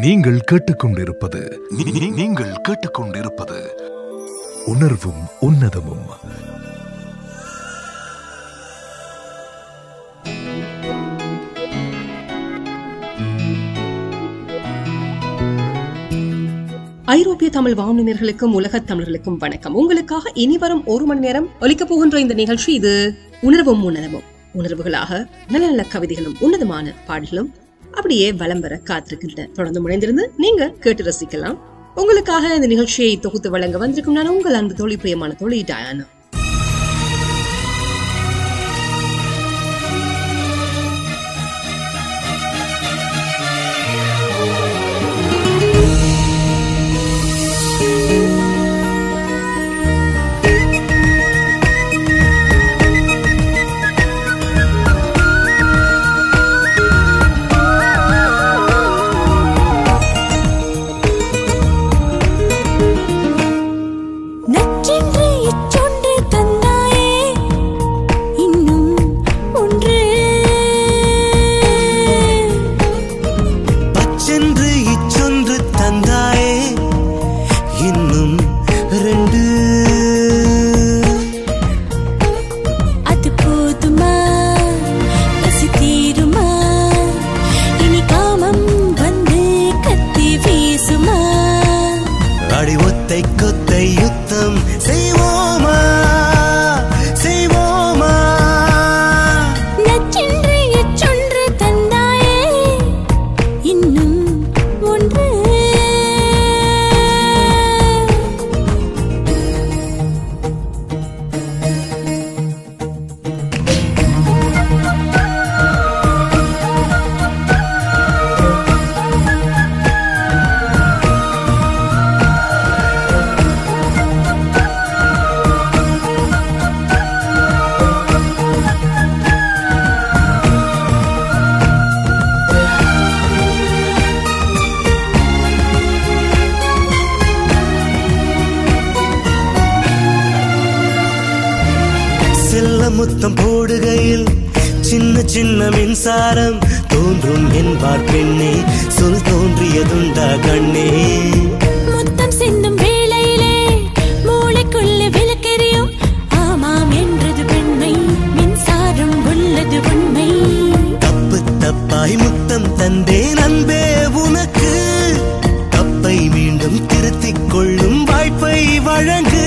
நீங்கள் கேட்டுக்கொண்டிருப்பது உணர்வும் உன்னதமும். ஐரோப்பிய தமிழ் வானொலியர்களுக்கும் உலகத் தமிழர்களுக்கும் வணக்கம். உங்களுக்காக இனி வரும் 1 மணி நேரம் ஒலிக்கப் போகின்ற இந்த நிகழ்ச்சி இது உணர்வும் உன்னதமும். உணர்வுகளாக நல்ல நல்ல கவிதைகளும் உன்னதமான பாடல்களும் அப்படியே வலம் வர காத்திருக்கின்றன. தொடர்ந்து முனைந்திருந்து நீங்க கேட்டு ரசிக்கலாம். உங்களுக்காக இந்த நிகழ்ச்சியை தொகுத்து வழங்க வந்திருக்கும் நான் உங்கள் அன்பு தோழி, பிரியமான தோழி டயானா. முத்தம் போடுகையில் சின்ன சின்ன மின்சாரம் தோன்றும் என்பார் பெண்ணே, சொல் தோன்றியதுண்டா கண்ணே. முத்தம் சிந்தும் வேளையிலே மூளைக்குள்ள விளக்கெரியும், ஆமாம் என்றது பெண்மை, மின்சாரம் உள்ளது உண்மை. தப்பு தப்பாய் முத்தம் தந்தேன் அன்பே உனக்கு, தப்பை மீண்டும் திருத்திக் கொள்ளும் வாய்ப்பை வழங்கு.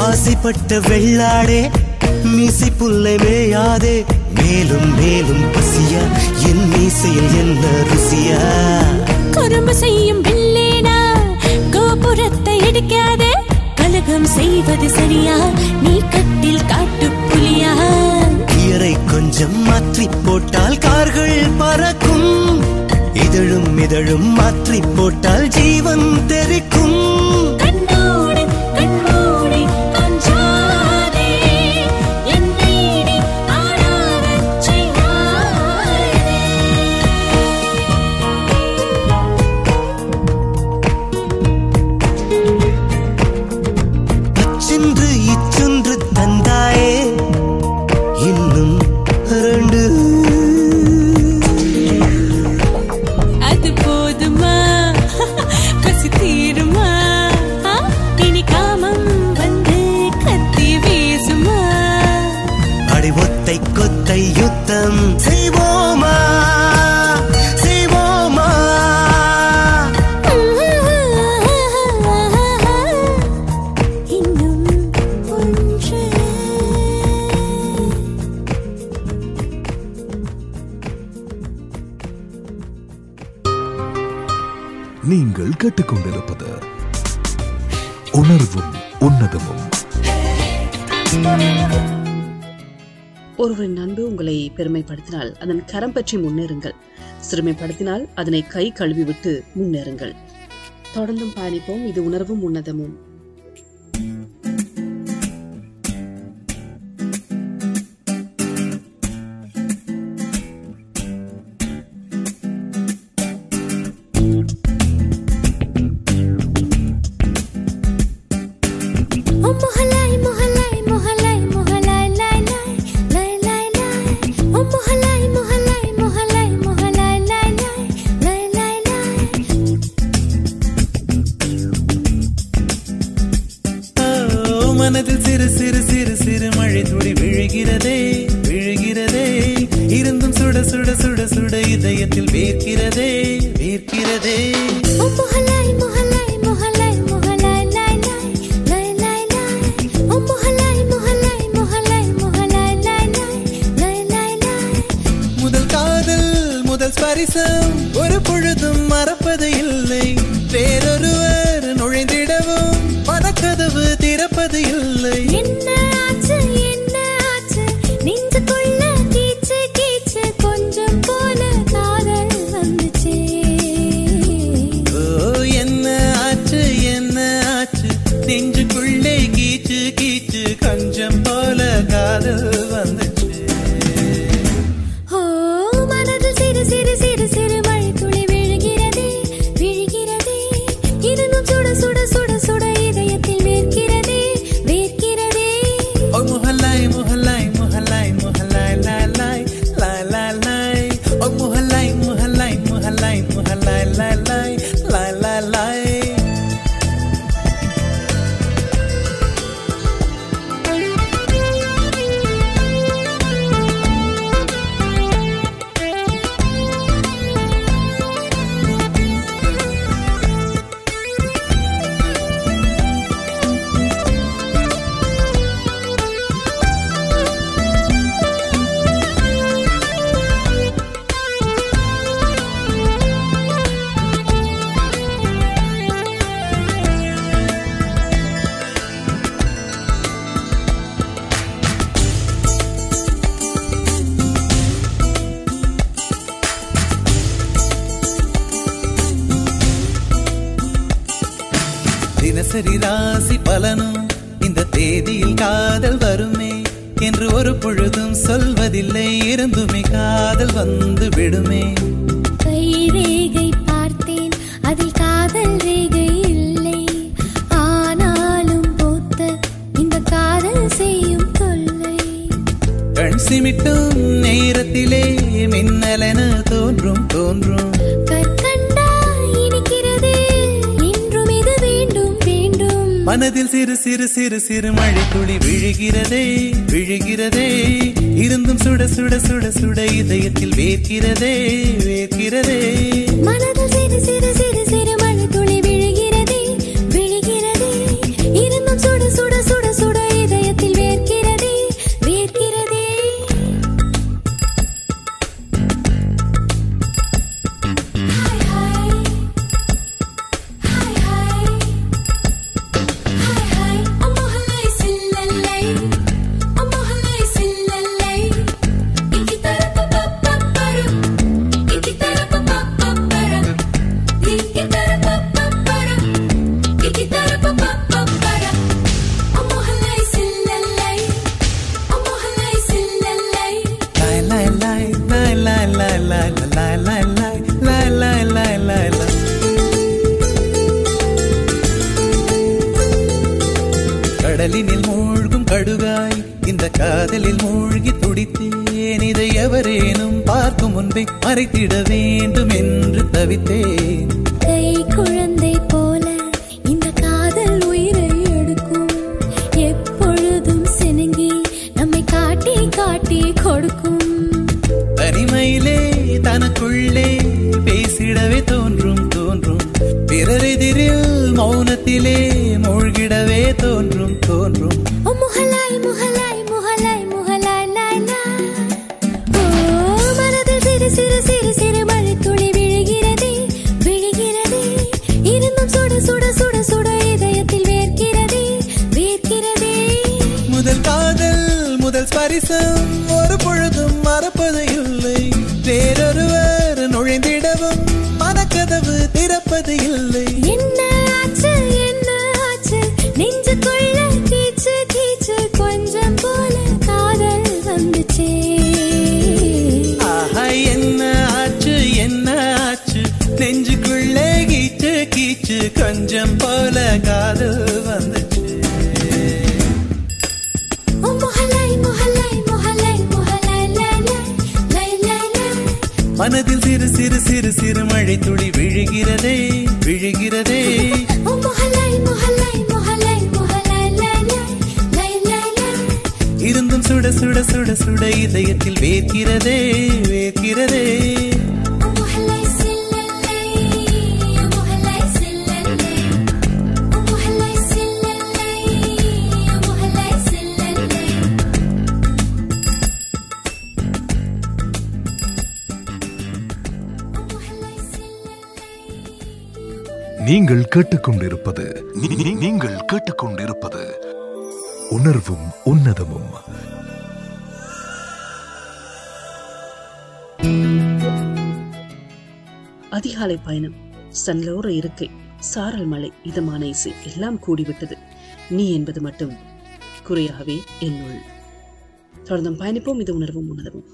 ஆசைப்பட்ட வெள்ளாடே மீசை புல்லை மேயாதே, மேலும் மேலும் பசியா என் மீசையில் என்ன ருசியா. குறும்பு செய்யும் பில்லேனா கோபுரத்தை இடிக்காதே, கலகம் செய்வது சரியா நீ கட்டில் காட்டு புலியா. கியரை கொஞ்சம் மாற்றி போட்டால் கார்கள் பறக்கும், இதழும் இதழும் மாற்றி போட்டால் ஜீவன் தெரிக்கும். யுத்தம் செய்வோமா செய்வோமா, இன்னும் ஒன்று. நீங்கள் கேட்டுக்கொண்டிருப்பது உணர்வும் உன்னதமும். ஒருவரின் அன்பு உங்களை பெருமைப்படுத்தினால் அதன் கரம் பற்றி முன்னேறுங்கள். சிறுமைப்படுத்தினால் அதனை கை கழுவிவிட்டு முன்னேறுங்கள். தொடர்ந்தும் பயணிப்போம். இது உணர்வும் உன்னதமும். மனதில் சிறு சிறு சிறு சிறு மழை துளி விழுகிறதே விழுகிறதே, இருந்தும் சுட சுட சுட சுட இதயத்தில் வேர்க்கிறதே வேர்க்கிறதே. முதல் காதல் முதல் ஸ்பரிசம் ஒரு பொழுதும் மறப்பது இல்லை. வேறொருவர் நுழைந்திடவும் மனக்கதவு திறப்பது இல்லை. என்ன ஆச்சு நெஞ்சுக்குள்ள கீச்சு கீச்சு கொஞ்சம் போல காதல் வந்துச்சே. ஓ என்ன ஆச்சு நெஞ்சுக்குள்ளே கீச்சு கீச்சு கொஞ்சம் போல காதல் வந்துச்சு. ஓ மனதில் சிறு சிறு சிறு சிறு மழை துளி விழுகிறதே விழுகிறதே, இருந்தும் சுட சுட சுட சுட இதயத்தில் வேர்க்கிறதே வேர்க்கிறதே. ஓ முஹல்லாய் முஹல்லாய் முஹல்லாய் முஹல்லாய் லாய் லாய் லாய் லாய் லாய். ஓ முஹல்லாய் முஹல்லாய் முஹல்லாய் முஹல்லாய் லாய் லாய் லாய் லாய் லாய். தினசரி ராசி பலனும் இந்த தேதியில் காதல் வருமே என்று ஒரு பொழுதும் சொல்வதில்லை. இருந்துமே காதல் வந்து விடுமே. கை ரேகை பார்த்தேன் அதில் காதல் ரேகை இல்லை. ஆனாலும் போத்த இந்த காதல் செய்யும் தொல்லை. கண் சிமிட்டும் நேரத்திலே மின்னலென தோன்றும் தோன்றும். கற்கண்டா இனிக்கிறதே இன்றும் இது வேண்டும் வேண்டும். மனதில் சிறு சிறு சிறு சிறு மழை துளி விழுகிறதே விழுகிறதே, இருந்தும் சுட சுட சுட சுட இதயத்தில் வேர்க்கிறதே வேர்க்கிறதே. மனதில் சிறு சிறு சிறு சிறு மழை துளி விழுகிறதே விழுகிறதே, இருந்தும் சுட சுட சுட சுட இதயத்தில் வேர்க்கிறதே வேர்க்கிறதே. Hi hi hi hi hi hi. அம்முஹல்லை சில்லல்லை அம்முஹல்லை சில்லல்லை. இக்கி தரப்ப பப்பப்பரு இக்கி தரப்ப பப்பப்பரு இக்கி தரப்ப பப்பப்பரு இக்கி தரப்ப பப்பப்பரு. அம்முஹல்லை சில்லல்லை அம்முஹல்லை சில்லல்லை. லாய் லாய் லாய் லாய் லாய் லாய் லாய் லாய் லாய் லாய் லாய் லாய் லாய் லாய் லாய். கடலினில் மூழ்கும் கடுகாய் இந்த காதலில் மூழ்கி துடித்தேன். இதை எவரேனும் பார்க்கும் முன்பே மறைத்திட வேண்டும் என்று தவித்தேன். கை குழந்தை போல இந்த காதல் உயிரை எடுக்கும். எப்பொழுதும் சினுங்கி நம்மை காட்டி காட்டி கொடுக்கும். தனிமையிலே தனக்குள்ளே பேசிடவே தோன்றும் தோன்றும். பிறரெதிரில் மௌனத்திலே மூழ்கிடவே தோன்றும் தோன்றும். ஓ முஹல்லாய் முஹல்லாய் முஹல்லாய் முஹல்லாய் லாய் லாய். ஓ மனதில் சிறு சிறு சிறு சிறு மழை துளி விழுகிறதே விழுகிறதே, இருந்தும் சுட சுட சுட சுட இதயத்தில் வேர்க்கிறதே பாரிசம் ஒரு பொழுதும் மறப்பது இல்லை. வேறொருவர் நுழைந்திடவும் மனக்கதவு திறப்பது இல்லை. என்ன ஆச்சு நெஞ்சுக்குள்ள கீச்சு கீச்சு கொஞ்சம் போல காதல் வந்துச்சே. ஆஹா என்ன ஆச்சு நெஞ்சுக்குள்ளே கீச்சு கீச்சு கொஞ்சம் போல காதல் வந்துச்சு. மனதில் சிறு சிறு சிறு சிறு மழை துளி விழுகிறதே விழுகிறதே. இருந்தும் சுட சுட சுட சுட இதயத்தில் வேர்க்கிறதே வேர்க்கிறதே. நீங்கள் கேட்டுக்கொண்டிருப்பது உணர்வும் உன்னதமும். அதிகாலை பயணம், சன்லோர இருக்கை, சாரல் மலை, இதமான இசை எல்லாம் கூடிவிட்டது. நீ என்பது மட்டும் குறையாகவே என்னுள். தொடர்ந்தும் பயணிப்போம். இது உணர்வும் உன்னதமும்.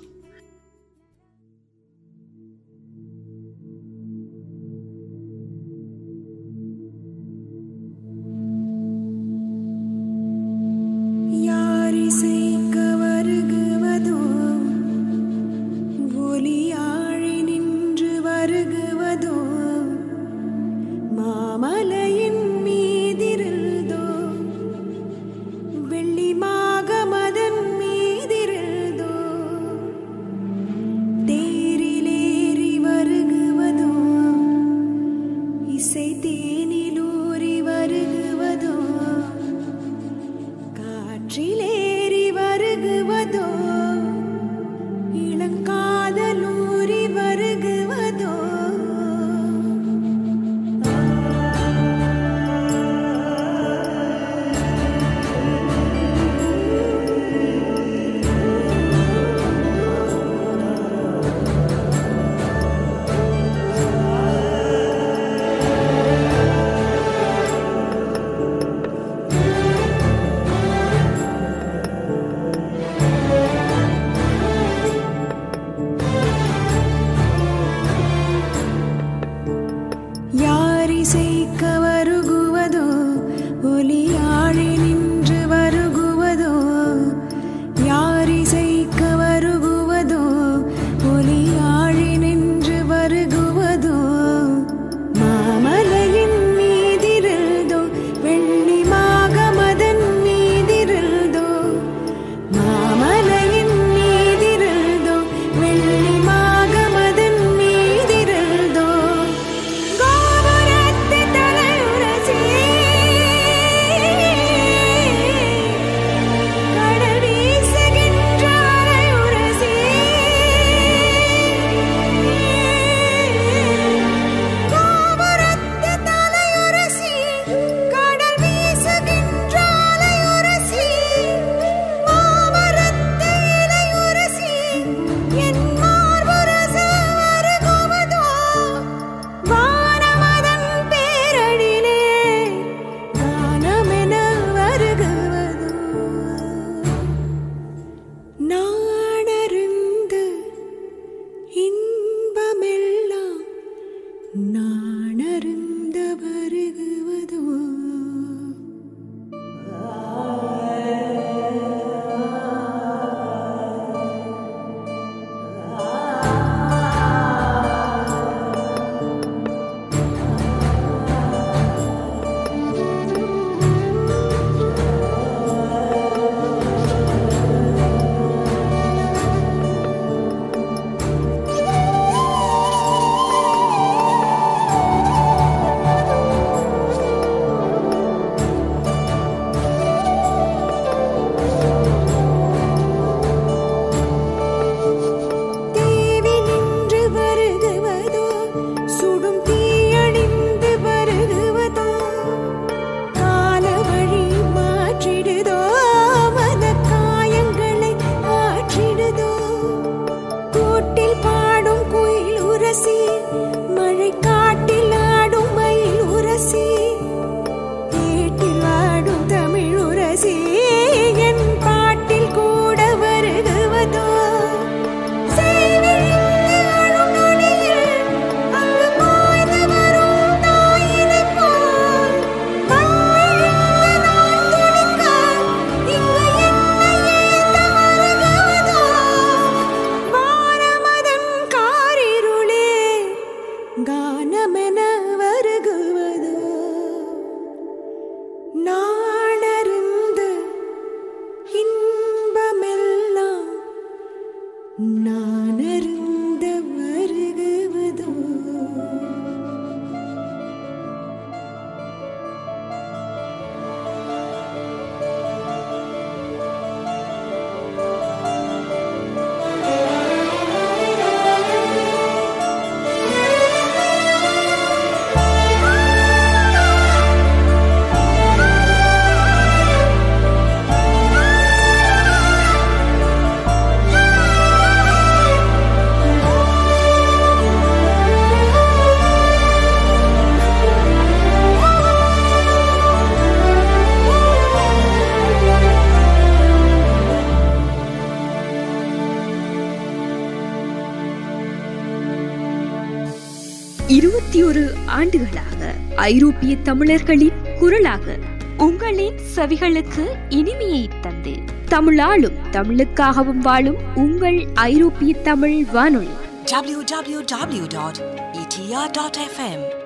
ஆண்டுகளாக ஐரோப்பிய தமிழர்களின் குரலாக உங்களின் செவிகளுக்கு இனிமையை தந்து தமிழாலும் தமிழுக்காகவும் வாழும் உங்கள் ஐரோப்பிய தமிழ் வானொலி www.etr.fm.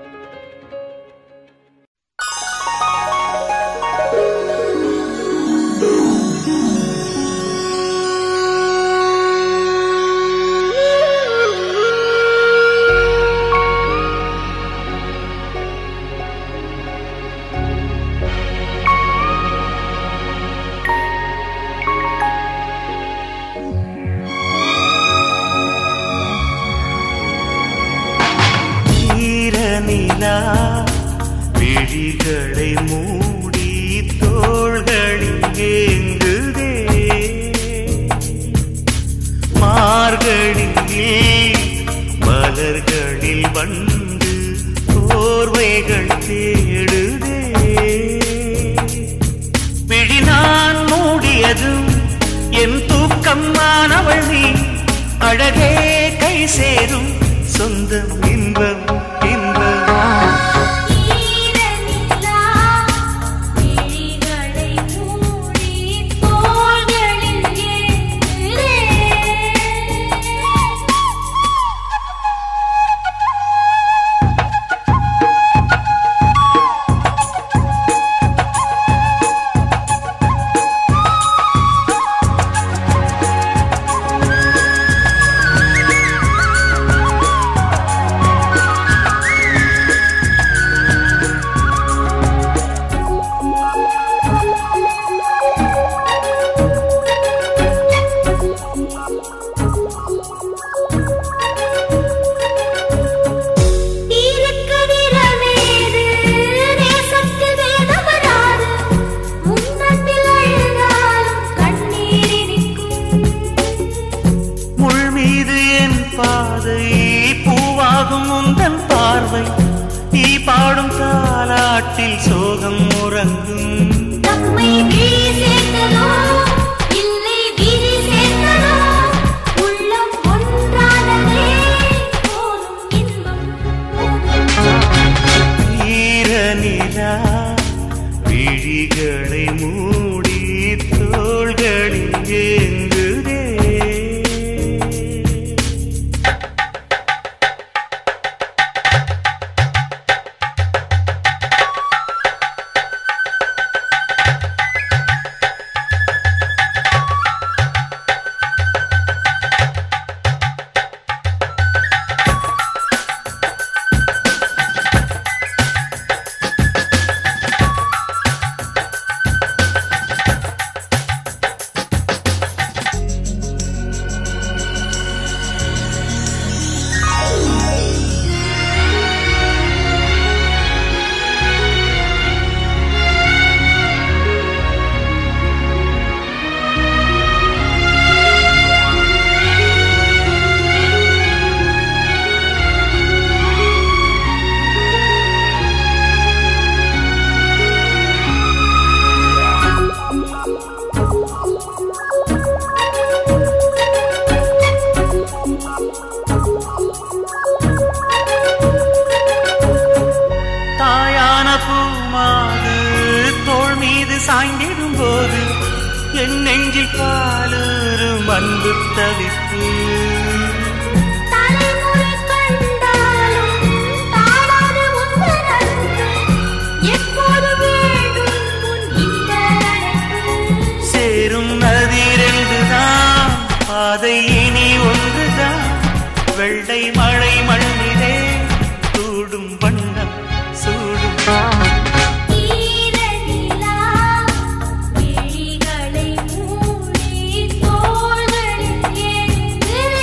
விழிகளை மூடி தோள்களில் ஏங்குதே மார்கழியில் மலர்களில் வந்து போர்வைகள் தேடுதே விழி நான் மூடியதும் என் தூக்கம் மாணவள் நீ அழகே கை சேரும் சொந்தம் இன்பம் விழிகளை மூடி தோள்களில் ஏங்குதே விழிகளை மூடி தோள்களில் ஏங்குதே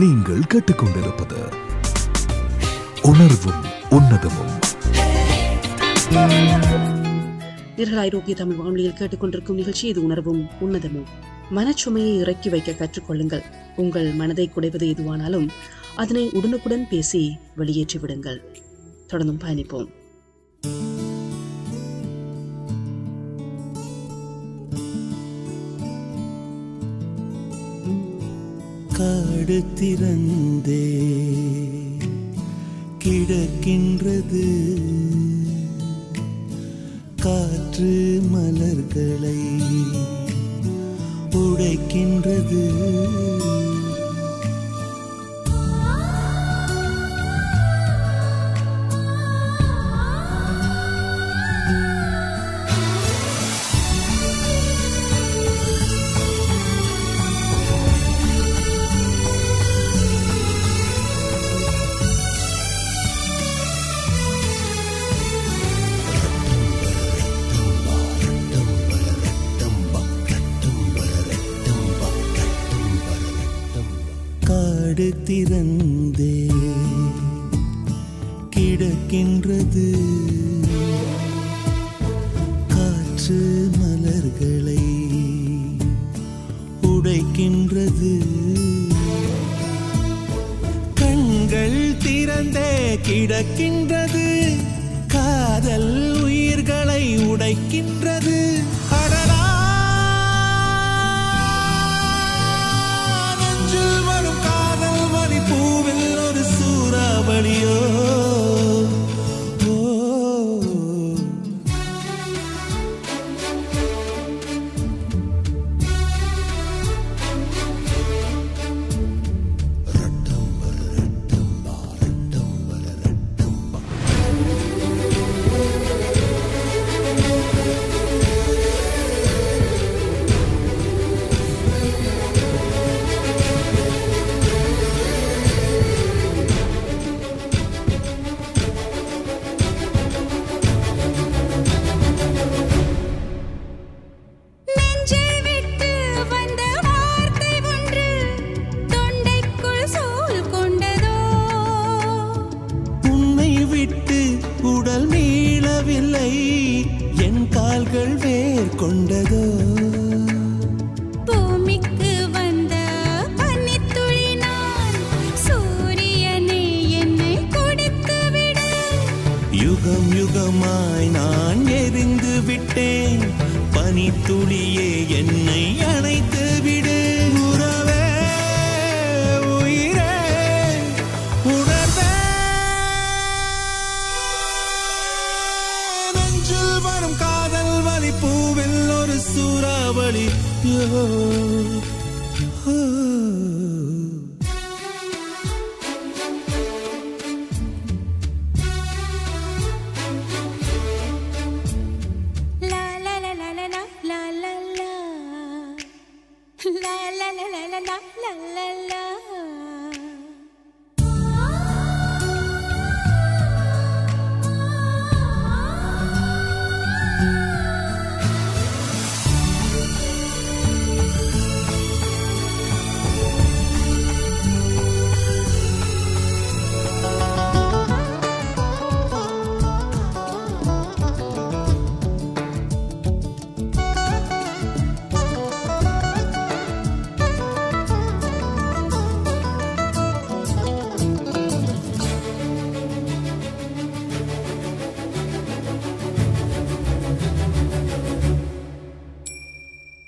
நீங்கள் கேட்டுக்கொண்டிருப்பது உணர்வும் உன்னதமும். நேர்கள் ஐரோப்பிய தமிழ் வானொலியில் கேட்டுக்கொண்டிருக்கும் நிகழ்ச்சி இது உணர்வும் உன்னதமும். மனச்சுமையை இறக்கி வைக்க கற்றுக்கொள்ளுங்கள். உங்கள் மனதை குடைவது எதுவானாலும் அதனை உடனுக்குடன் பேசி வெளியேற்றி விடுங்கள். தொடர்ந்தும் பயணிப்போம். காடு திறந்தே கிடக்கின்றது, காற்று மலர்களை உடைக்கின்றது. காடு திறந்தே கிடக்கின்றது, காற்று மலர்களை உடைக்கின்றது. கண்கள் திறந்தே கிடக்கின்றது, காதல் உயிர்களை உடைக்கின்றது. அடடா, நெஞ்சில் வரும் காதல் மணி பூவில் ஒரு சூறாவளியோ. உடல் மீளவில்லை, என் கால்கள் வேர் கொண்டதோ. பூமிக்கு வந்த பனித்துளி நான், சூரியனே என்னை கொடுத்து விடு. யுகம் யுகமாய் நான் எரிந்து விட்டேன், பனித்துளியே என்னை அணைத்து விடு. உறவே உயிரே உணர்வே, நெஞ்சில் வரும் காதல் வலி பூவில் ஒரு சூறாவளி.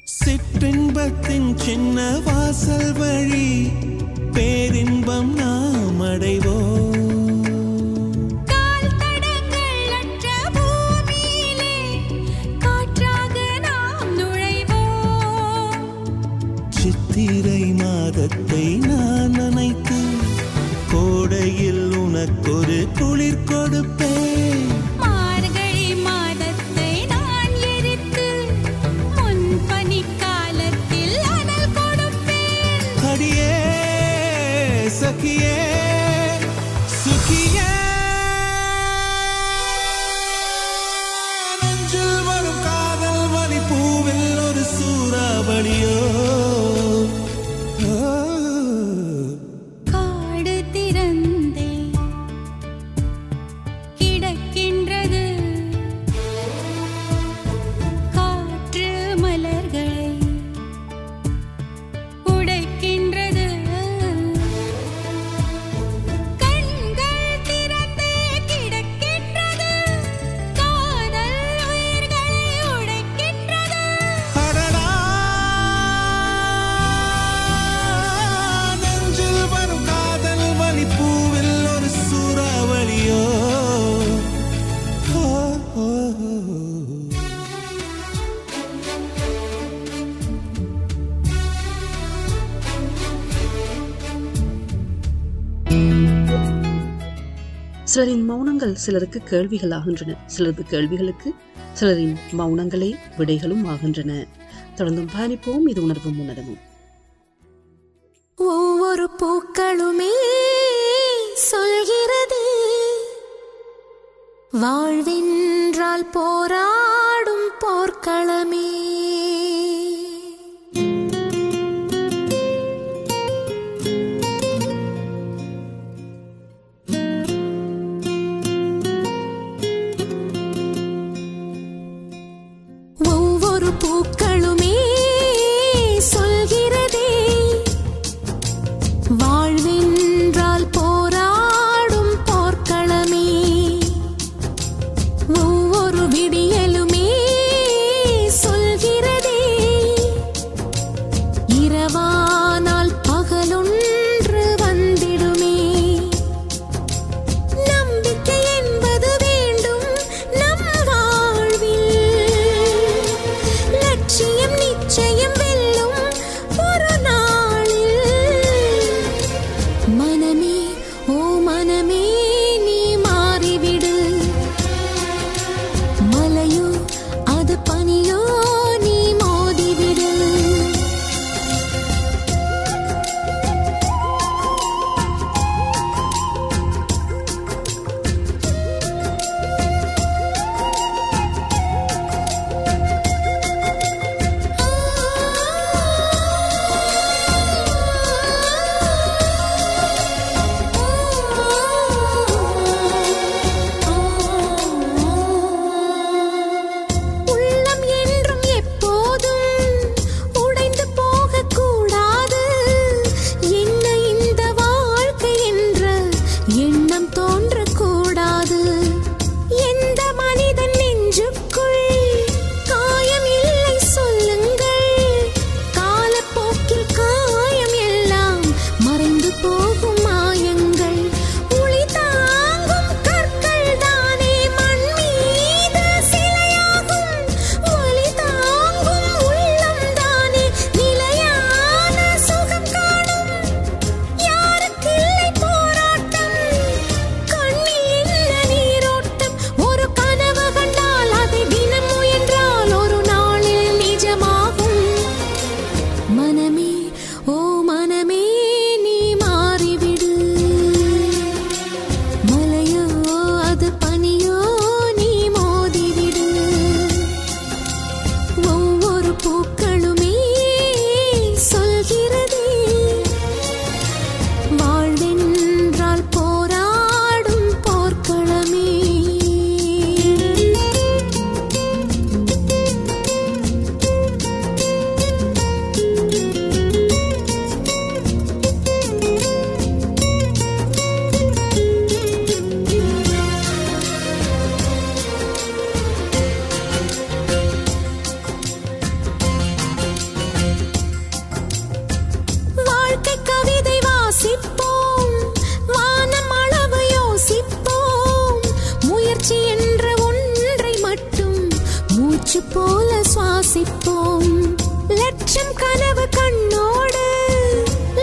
சிற்றின்பத்தின் சின்ன வாசல் வழி பேரின்பம் நாம் அடைவோம். கால் தடங்கள் அற்ற பூமியிலே காற்றாக நாம் நுழைவோம். சித்திரை மாதத்தை நான் நினைத்து கோடையில் உனக்கொரு குளிர் கொடுப்பேன். மார்கழி மாதத்தை நான் எரித்து முன் பனிக்காலத்தில் அனல் கொடுப்பேன். அடியே சகியே சுகியே, நெஞ்சில் வரும் காதல் வலி பூவில் ஒரு சூறாவளியோ. சிலரின் மௌனங்கள் சிலருக்கு கேள்விகள் ஆகின்றன, சிலரது கேள்விகளுக்கு சிலரின் மௌனங்களே விடைகளும் ஆகின்றன. தொடர்ந்தும் பயணிப்போம். இது உணர்வும் உணர்வும். ஒவ்வொரு பூக்களுமே சொல்கிறது வாழ்வென்றால் போராடும் போர்க்களமே. ஒவ்வொரு பூக்களுமே சொல்கிறதே வாழ்வென்றால் போராடும் போர்க்களமே. ஒவ்வொரு விடியலுமே சொல்கிறதே இரவானால் பகலொன்று வந்திடுமே. நம்பிக்கை என்பது வேண்டும் நம் வாழ்வில், லட்சியம் நிச்சயம் வெல்லும் ஒரு நாளில். மனமே ஓ மனமே நீ மாறிவிடு, மலையோ அது பனியோ நீ மோதிவிடு. உள்ளம் என்றும் எப்போதும் உடைந்து போகக்கூடாது. என்ன இந்த வாழ்க்கை என்ற எண்ணம் தோன்றக்கூடாது. எந்த மனிதன் நெஞ்சுக்குள் காயம் இல்லை சொல்லுங்கள். காலப்போக்கில் காயம் எல்லாம் மறைந்து போகும் மாயங்கள். ஒளி தாங்கும் கற்கள் தானே மண் மீது சிலையாகும். ஒளி தாங்கும் உள்ளம் தானே நிலையான சுகம் காணும். யாருக்கில்லை போராட்டம், கண்ணில் என்ன நீரோட்டம். ஒரு கனவு கண்டால் அதை தினம் முயன்றால் ஒரு நாளில் நிஜமாகும். மனமே ஓ மனமே நீ மாறிவிடு, மலையோ அது பனியோ நீ மோதிவிடு. ஒவ்வொரு பூக்களுமே சொல்கிறதே வாழ்வென்றால் போராடும் போர்க்களமே. வாழ்க்கை கவிதை வாசிப்போம், வானம் அளவு யோசிப்போம். முயற்சி என்ற ஒன்றை மட்டும் மூச்சு போல சுவாசிப்போம். லட்சம் கனவு கண்ணோடு,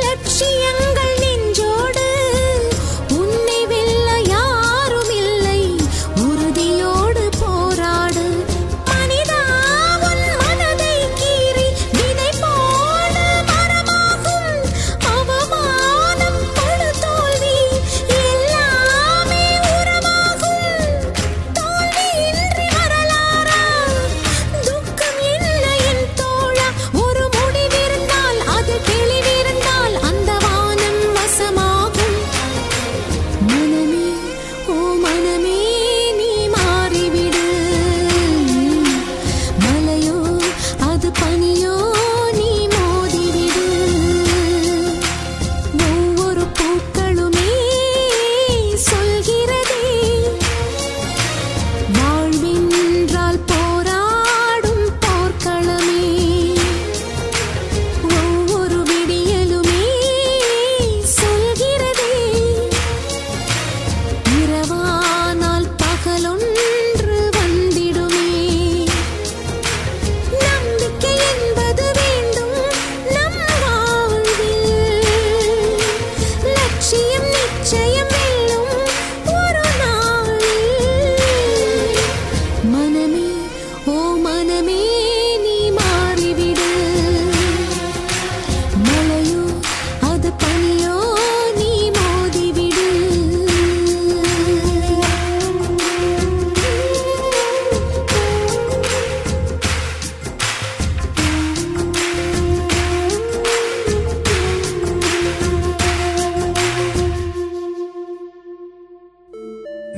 லட்சியங்கள் நெஞ்சோடு. உன்னை வெல்ல யாரும் இல்லை, உறுதியோடு போராடு. மனிதா உன் மனதை கீறி விதை போல மரமாகும். அவமானம் படு தோல்வி எல்லாமே உரமாகும். தோல்வியின்றி வரலாறா, துக்கம் என்ன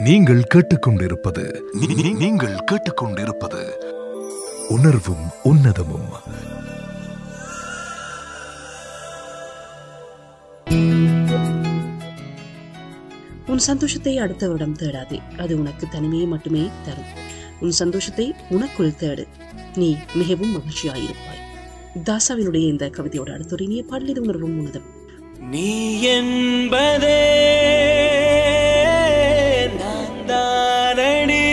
நீங்கள் கேட்டுக்கொண்டிருப்பது உணர்வும் உன்னதமும். உன் சந்தோஷத்தை அடுத்தவரிடம் தேடாதே, அது உனக்கு தனிமையை மட்டுமே தரும். உன் சந்தோஷத்தை உனக்குள் தேடு, நீ மிகவும் மகிழ்ச்சியாயிருப்பாய். தாசாவினுடைய இந்த கவிதையோட அடுத்த இனிய பாடல் இது உணர்வும் உன்னதம். நீ என்பதே நான் தானடி,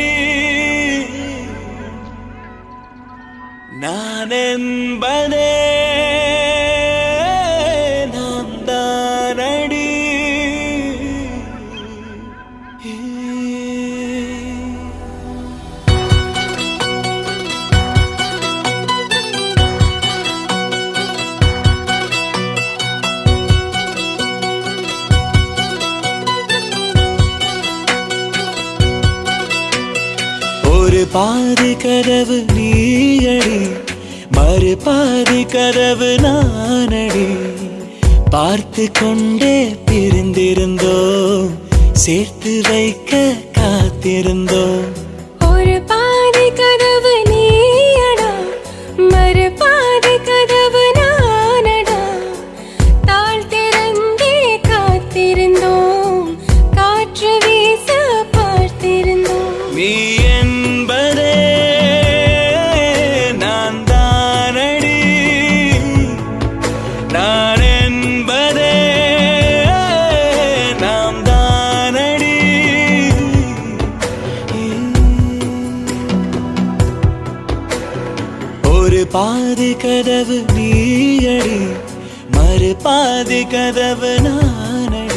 நான் என்பதே நான் தானடி. ஒரு பாதி கதவு நீயடி, மறு பாதி கதவு நானடி. பார்த்து கொண்டே பிரிந்திருந்தோம், சேர்த்து வைக்க காத்திருந்தோம். ஒரு பாதி கதவு நீயடா, மறு பாதி கதவு நானடா. தாழ் திறந்தே காத்திருந்தோம், காற்று வீச பார்த்திருந்தோம். நீ என்பதே நான் தானடி, நான் என்பதே நாம் தானடி. ஒரு பாதி கதவு நீயடி, மறு பாதி கதவு நானடி.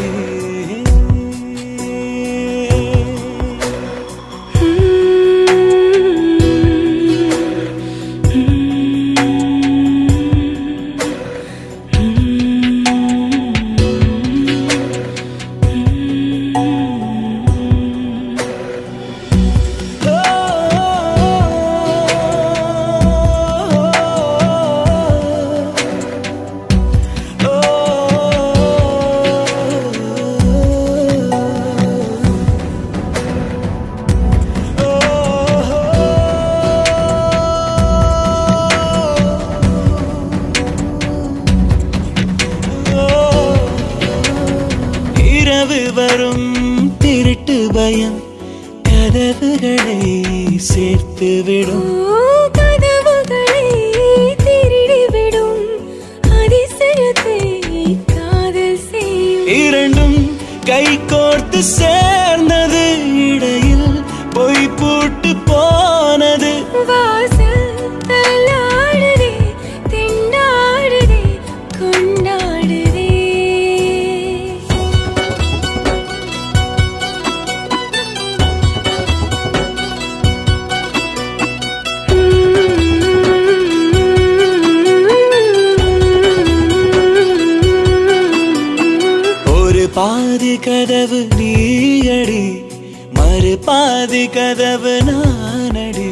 வரும் திருட்டு பயம் கதவுகளை சேர்த்துவிடும், கதவுகளை திருடிவிடும். அதிசயத்தை காதல் செய்யும். இரண்டும் கை கோர்த்து சேர்ந்தது, இடையில் பொய் பூட்டு போனது. வாசல் தள்ளாடுதே, திண்டாடுதே, கொண்டாடுதே. பாதி கதவு நீயடி, மறு பாதி கதவு நானடி.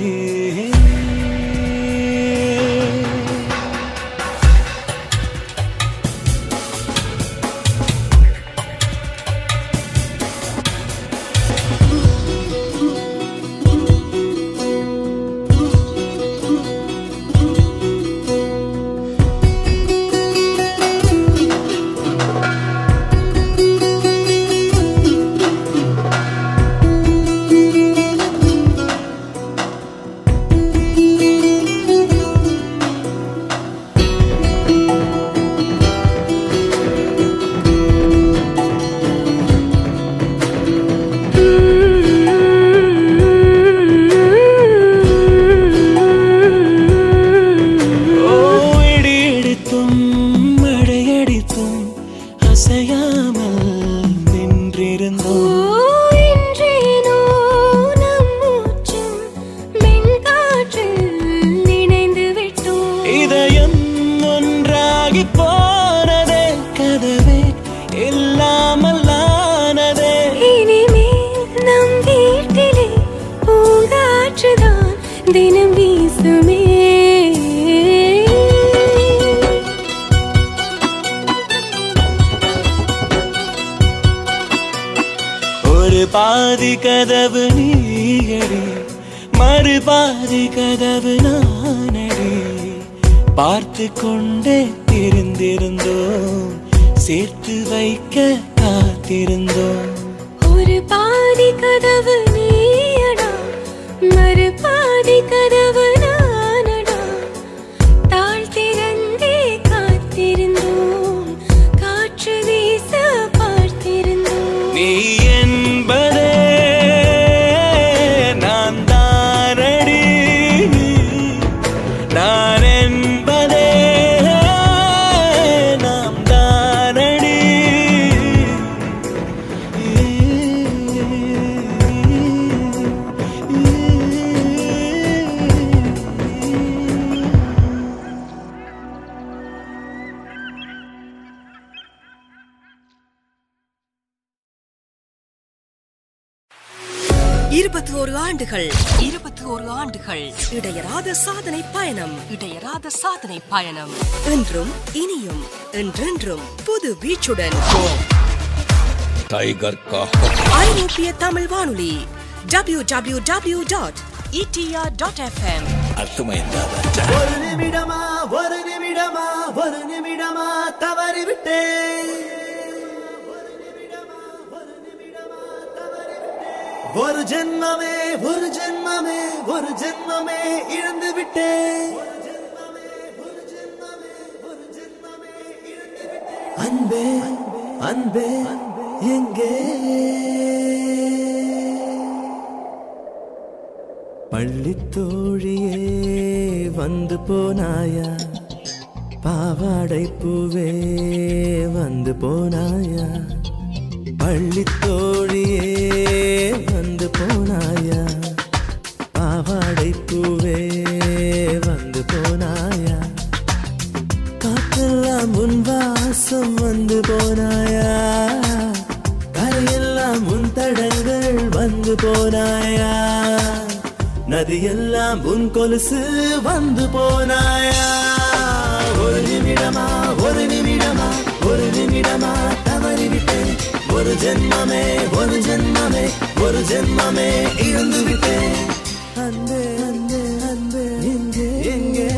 பாதி கதவு நீயடி, மறுபாதி கதவு நானடி. பார்த்து கொண்டே தெரிந்திருந்தோம், சேர்த்து வைக்க காத்திருந்தோம். ஒரு பாதி கதவு நீயடா, மறுபாதி கதவு நானடா. தாழ் திறந்தே காத்திருந்தோம், காற்று வீச பார்த்திருந்தோம். நீ என்பதே நான் தானடி, நான் என்பதே நாம் தானடி. ஆண்டுகள் 21 ஆண்டுகள் இடையறாத சாதனை பயணம் என்றும் இனியும் என்றென்றும் புது வீச்சுடன் டைகர் கா ஐரோப்பிய தமிழ் வானொலி www.etr.fm. ஒரு நிமிடமா ஒரு நிமிடமா ஒரு நிமிடமா தவறிவிட்டேன். ஒரு ஜென்மமே ஒரு ஜென்மமே ஒரு ஜென்மமே இழந்து விட்டேன். அன்பே அன்பே எங்கே? பள்ளித்தோழியே வந்து போனாயா, பாவாடை பூவே வந்து போனாயா. பள்ளித்தோழியே வந்து போனாயா, பாவாடை பூவே வந்து போனாயா. காற்றெல்லாம் உன் வாசம் வந்து போனாயா, கரையெல்லாம் உன் தடங்கள் வந்து போனாயா. நதியெல்லாம் உன் கொலுசு வந்து போனாயா. ஒரு நிமிடமா ஒரு நிமிடமா ஒரு நிமிடமா தவறிவிட்டேன். ஒரு ஜென்மமே ஒரு ஜென்மமே ஒரு ஜென்மமே இழந்து விட்டேன். அன்பே அன்பே அன்பே எங்கே எங்கே?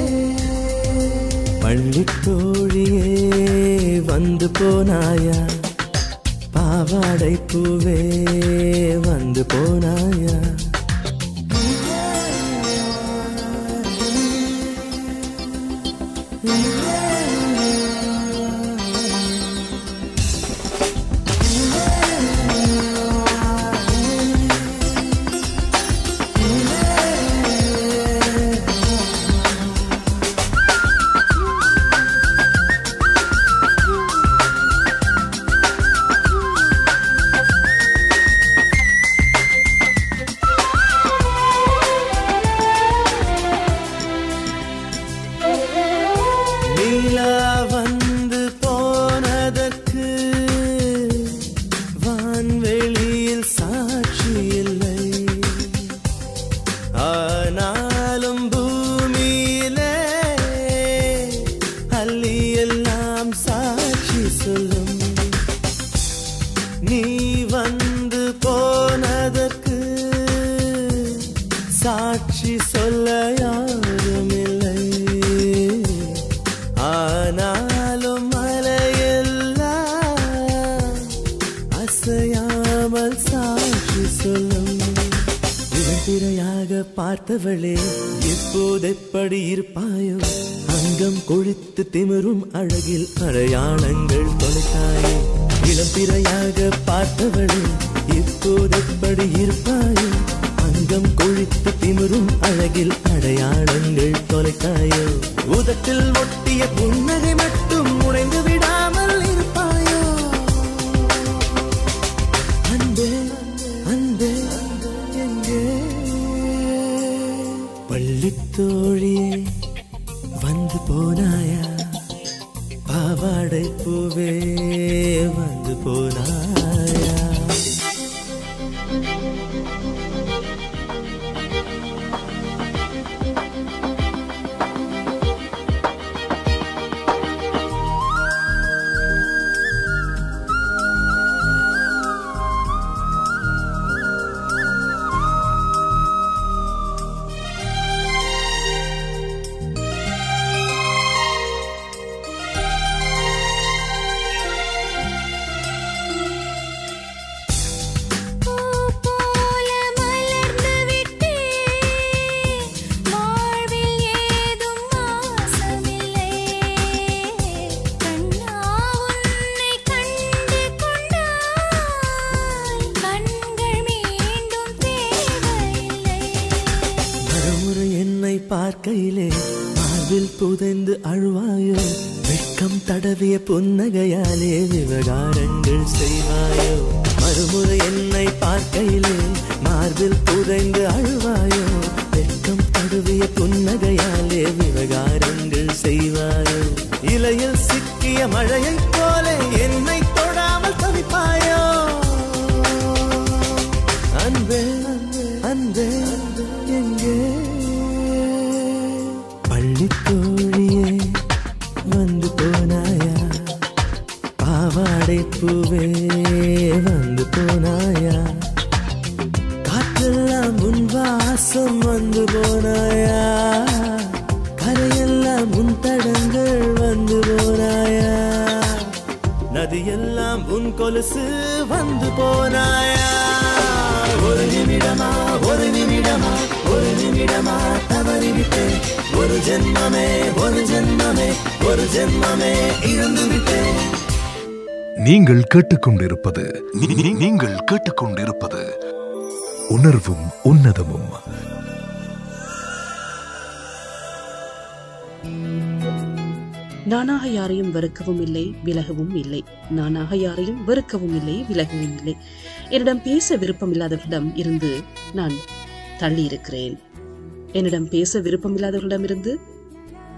பள்ளித்தோழியே வந்து போனாயா, பாவாடை பூவே வந்து போனாயா. சாட்சி சொல்ல யாரும் இல்லை. ஆனாலும் மலையெல்லாம் அசையாமல் சாட்சி சொல்லும். திரையாக பார்த்தவளே எப்போதெப்படி இருப்பாயோ, அங்கம் கொழித்து திமிரும் அழகில் அடையாளங்கள் தொலைத்தாயே. இளம் திரையாக பார்த்தவளே எப்போதெப்படி இருப்பாயோ, அங்கம் கொழித்து திமிரும் அழகில் அடையாளங்கள் தொலைத்தாயோ. உதட்டில் ஒட்டிய புன்னகை மட்டும் உடைந்து விடாமல் இருப்பாயோ. அன்பே அன்பே எங்கே? பள்ளித்தோழியே வந்து போனாயா, பாவாடை பூவே வந்து போனாயா. பார்க்கையிலே மார்பில் புதைந்து அழுவாயோ வெட்கம் தடவிய புன்னகையாலே விவகாரங்கள் செய்வாயோ மறுமுறை என்னை பார்க்கையிலே மார்பில் புதைந்து அழுவாயோ வெட்கம் தடவிய புன்னகையாலே விவகாரங்கள் செய்வாயோ இலையில் சிக்கிய மழையைப் போல என்னை தொடாமல் தவிப்பாயோ அன்பே அன்பே எங்கே பள்ளித்தோழியே வந்து போனாயா பாவாடை பூவே வந்து போனாயா காற்றெல்லாம் உன் வாசம் வந்து போனாயா கரையெல்லாம் உன் தடங்கள் வந்து போனாயா நதியெல்லாம் உன் கொலுசு வந்து போனாயா ஒரு நிமிடமா ஒரு நிமிடமா ஒரு நிமிடமா தவறிவிட்டேன் ஒரு ஜென்மமே ஒரு ஜென்மமே ஒரு ஜென்மமே இழந்து விட்டேன் நீங்கள் கேட்டுக்கொண்டிருப்பது நீங்கள் கேட்டுக்கொண்டிருப்பது உணர்வும் உன்னதமும். நானாக யாரையும் வெறுக்கவும் இல்லை விலகவும் இல்லை. நானாக யாரையும் வெறுக்கவும் இல்லை விலகவும் இல்லை. என்னிடம் பேச விருப்பம் இல்லாதவர்களிடம் இருந்து நான் தள்ளி இருக்கிறேன். என்னிடம் பேச விருப்பம் இல்லாதவர்களிடம் இருந்து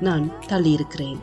நான் தள்ளி இருக்கிறேன்.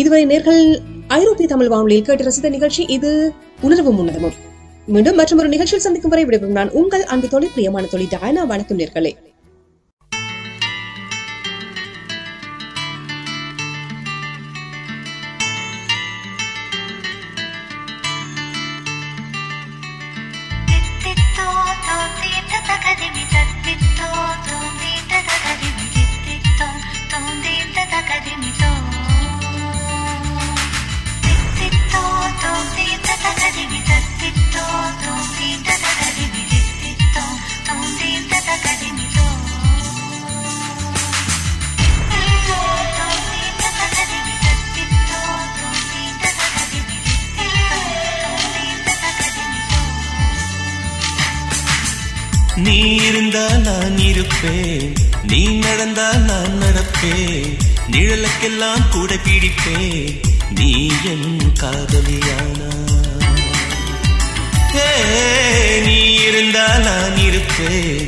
இதுவரை நேர்கள் ஐரோப்பிய தமிழ் வானொலியில் கேட்டு ரசித்த நிகழ்ச்சி இது உணர்வும் உணர்வும். மீண்டும் மற்றொரு நிகழ்ச்சியில் சந்திக்கும் வரை விடைபெறும் நான் உங்கள் அன்பு தோழி, பிரியமான தோழி டயானா. வணக்கம் நேர்களே. நீ இருந்தால் நான் இருப்பேன், நீ நடந்தால் நான் நடப்பேன், நிழலுக்கெல்லாம் கூட பிடிப்பேன், நீ என் காதலியானா. நீ இருந்தால் நான் இருப்பேன்,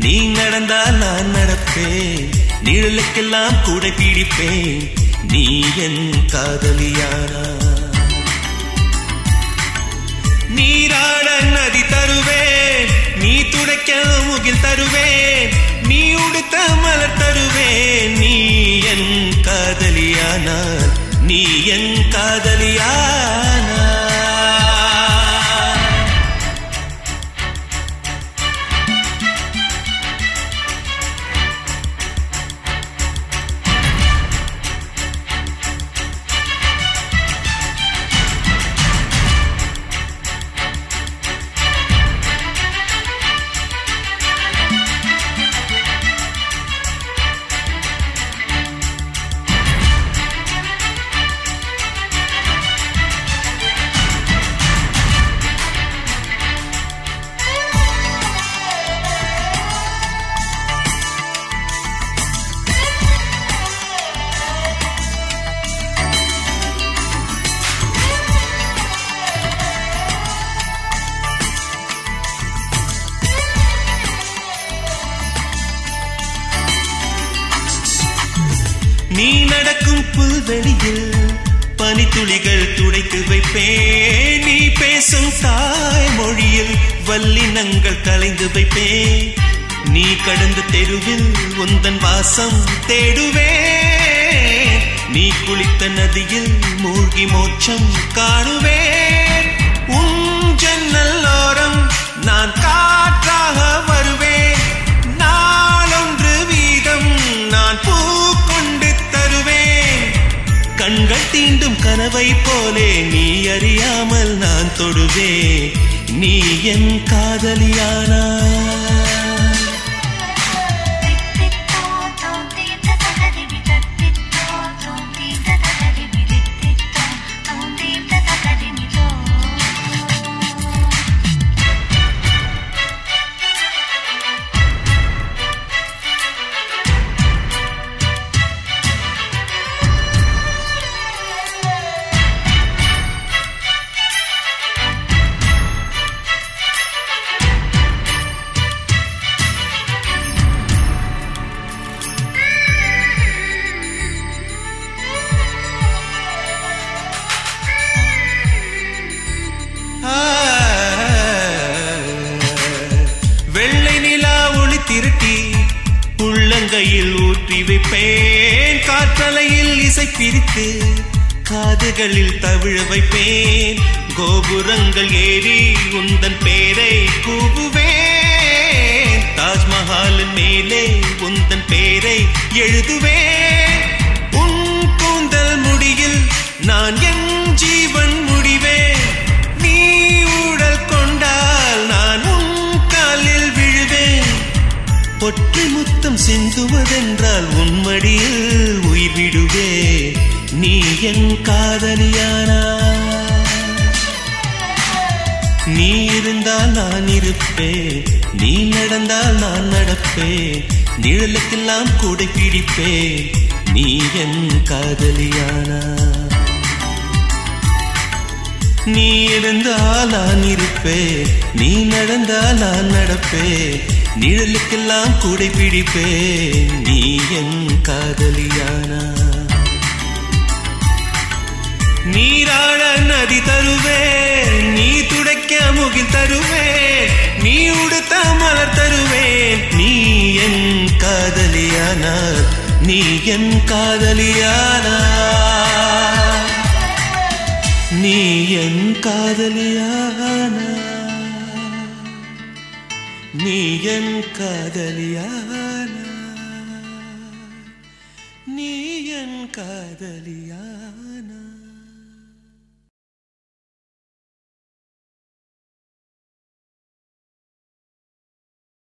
நீ நடந்தால் நான் நடப்பேன், நிழலுக்கெல்லாம் கூட பிடிப்பேன், நீ என் காதலியானா. நீராட நதி தருவேன், நீ துடைக்க முகில் தருவேன், நீ உடுத்த மலர் தருவேன், நீ என் காதலியானால், நீ என் காதலியானா. நீ நடக்கும் புல்வெளியில் பனித்துளிகள் துடைத்து வைப்பேன், நீ பேசும் தாய்மொழியில் வல்லினங்கள் கலைந்து வைப்பேன், நீ கடந்த தெருவில் உந்தன் வாசம் தேடுவேன், நீ குளித்த நதியில் மூழ்கி மோட்சம் காணுவேன், உன் ஜன்னல் ஓரம் நான் காற்றாக வருவேன், நாளொன்று வீதம் நான் பூ கொண்டு தருவேன், கண்கள் தீண்டும் கனவை போலே நீ அறியாமல் நான் தொடுவேன், நீ என் காதலியானா. உள்ளங்கையில் ஊற்றி வைப்பேன், காற்றலையில் இசை பிரித்து காதுகளில் தவிழ வைப்பேன், கோபுரங்கள் ஏறி உந்தன் பேரை கூவுவேன், தாஜ்மஹாலின் மேலே உந்தன் பேரை எழுதுவேன், உன் கூந்தல் முடியில் நான் என் ஜீவன் முடிவேன், நீ ஊடல் கொண்டால் நான் உன் காலில் விழுவேன், ஒற்றை முத்தம் சிந்துவதென்றால் உன்மடியில் உயிர் விடுவே, நீ என் காதலியானா. நீ இருந்தால் நான் இருப்பேன், நீ நடந்தால் நான் நடப்பேன், நிழலுக்கெல்லாம் கூட பிடிப்பேன், நீ என் காதலியானா. நீ இருந்தால் நான் இருப்பேன், நீ நடந்தால் நான் நடப்பேன், நிழலுக்கெல்லாம் கூட பிடிப்பேன், நீ என் காதலியானா. நீராட நதி தருவேன், நீ துடைக்க முகில் தருவேன், நீ உடுத்த மலர் தருவேன். நீ என் காதலியானார், நீ என் காதலியானார், நீ என் காதலியானார், நீ என் காதலியானார், நீ என் காதலியானார்.